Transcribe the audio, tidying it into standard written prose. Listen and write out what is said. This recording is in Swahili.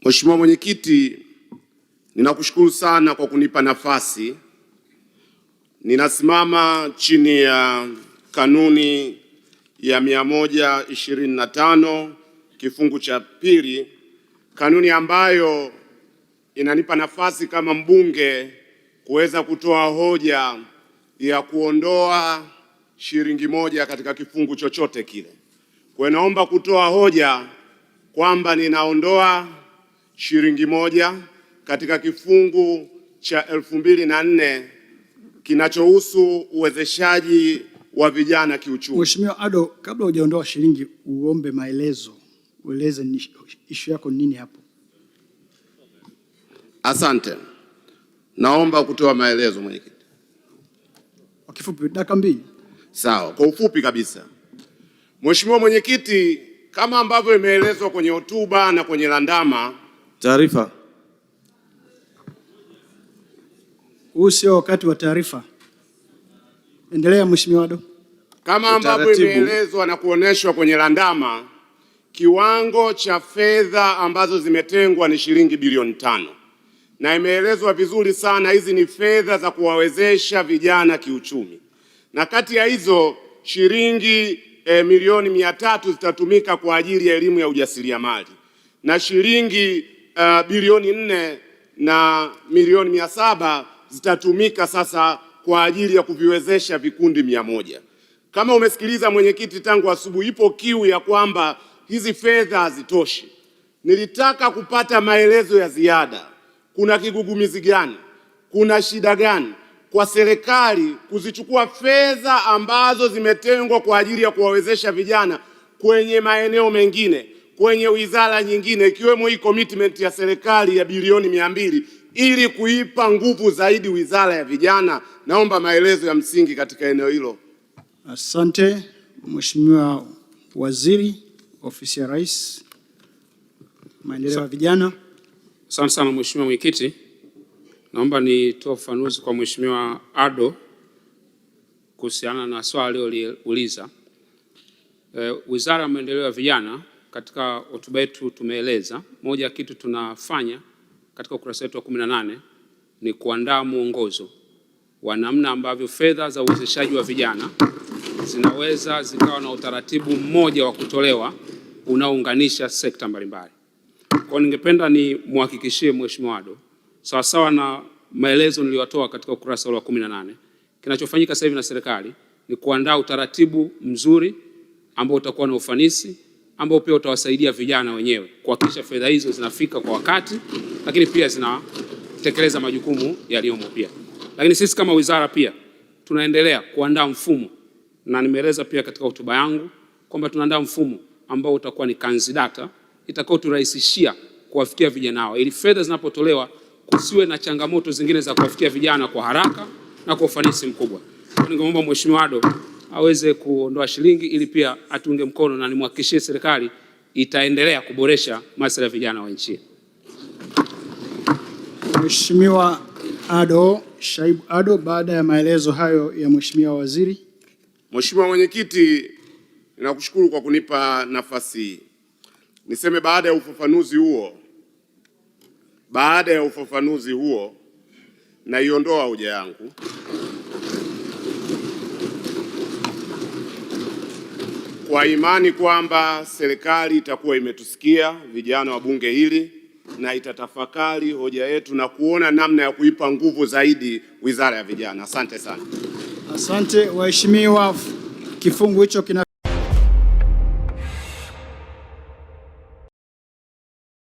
Mheshimiwa Mwenyekiti, ninakushukuru sana kwa kunipa nafasi. Ninasimama chini ya kanuni ya 125 kifungu cha pili, kanuni ambayo inanipa nafasi kama mbunge kuweza kutoa hoja ya kuondoa shilingi moja katika kifungu chochote kile. Kwa naomba kutoa hoja kwamba ninaondoa shilingi moja katika kifungu cha 2004 kinachohusu uwezeshaji wa vijana kiuchumi. Mheshimiwa Ado, kabla hujaondoa shilingi uombe maelezo, ueleze issue yako nini hapo. Asante. Naomba kutoa maelezo Mwenyekiti. Kwa kifupi, dakika 2. Sawa, kwa ufupi kabisa. Mheshimiwa Mwenyekiti, kama ambavyo imeelezwa kwenye hotuba na kwenye landama. Taarifa. Huu sio wakati wa taarifa. Endelea Mheshimiwa Ado. Kama ambavyo imeelezwa na kuoneshwa kwenye landama, kiwango cha fedha ambazo zimetengwa ni shilingi bilioni 5. Na imeelezwa vizuri sana, hizi ni fedha za kuwawezesha vijana kiuchumi. Na kati ya hizo shilingi milioni 300 zitatumika kwa ajili ya elimu ya ujasiriamali. Na shilingi bilioni 4 na milioni 700 zitatumika sasa kwa ajili ya kuviwezesha vikundi 100. Kama umesikiliza Mwenyekiti, tangu asubuhi ipo kiu ya kwamba hizi fedha hazitoshi. Nilitaka kupata maelezo ya ziada. Kuna kigugumizi gani? Kuna shida gani kwa serikali kuzichukua fedha ambazo zimetengwa kwa ajili ya kuwawezesha vijana kwenye maeneo mengine, kwenye wizara nyingine, ikiwemo hii commitment ya serikali ya bilioni 200 ili kuipa nguvu zaidi wizara ya vijana? Naomba maelezo ya msingi katika eneo hilo. Asante. Mheshimiwa Waziri, Ofisi ya Rais, Maendeleo ya Vijana. Asante sana Mheshimiwa Mwenyekiti. Naomba nitoe ufafanuzi kwa Mheshimiwa Ado kuhusiana na swali aliloliuliza. Wizara ya Maendeleo ya Vijana, katika hotuba yetu tumeeleza moja ya kitu tunafanya katika ukurasa wetu wa 18 ni kuandaa mwongozo wa namna ambavyo fedha za uwezeshaji wa vijana zinaweza zikawa na utaratibu mmoja wa kutolewa unaounganisha sekta mbalimbali. Kwa ningependa ni muhakikishie Mheshimiwa Ado, sawa na maelezo niliyotoa katika ukurasa wa 18, kinachofanyika sasa hivi na serikali ni kuandaa utaratibu mzuri ambao utakuwa na ufanisi, ambao pia utawasaidia vijana wenyewe kuhakikisha fedha hizo zinafika kwa wakati, lakini pia zinatekeleza majukumu yaliyomo pia. Lakini sisi kama wizara pia tunaendelea kuandaa mfumo, na nimeeleza pia katika hotuba yangu kwamba tunaandaa mfumo ambao utakuwa ni kanzidata itakao turahisishia kuwafikia vijana hao, ili fedha zinapotolewa kusiwe na changamoto zingine za kuwafikia vijana kwa haraka na kwa ufanisi mkubwa. Ningeomba Mheshimiwa Ado aweze kuondoa shilingi ili pia atunge mkono, na nimhakikishie serikali itaendelea kuboresha masuala ya vijana wa nchi. Mheshimiwa Ado, Shaibu Ado, baada ya maelezo hayo ya Mheshimiwa Waziri. Mheshimiwa Mwenyekiti, ninakushukuru kwa kunipa nafasi. Niseme baada ya ufafanuzi huo naiondoa hoja yangu. Kwa imani kwamba serikali itakuwa imetusikia vijana wa bunge hili na itatafakari hoja yetu na kuona namna ya kuipa nguvu zaidi wizara ya vijana. Asante sana. Asante waheshimiwa, kifungu hicho kina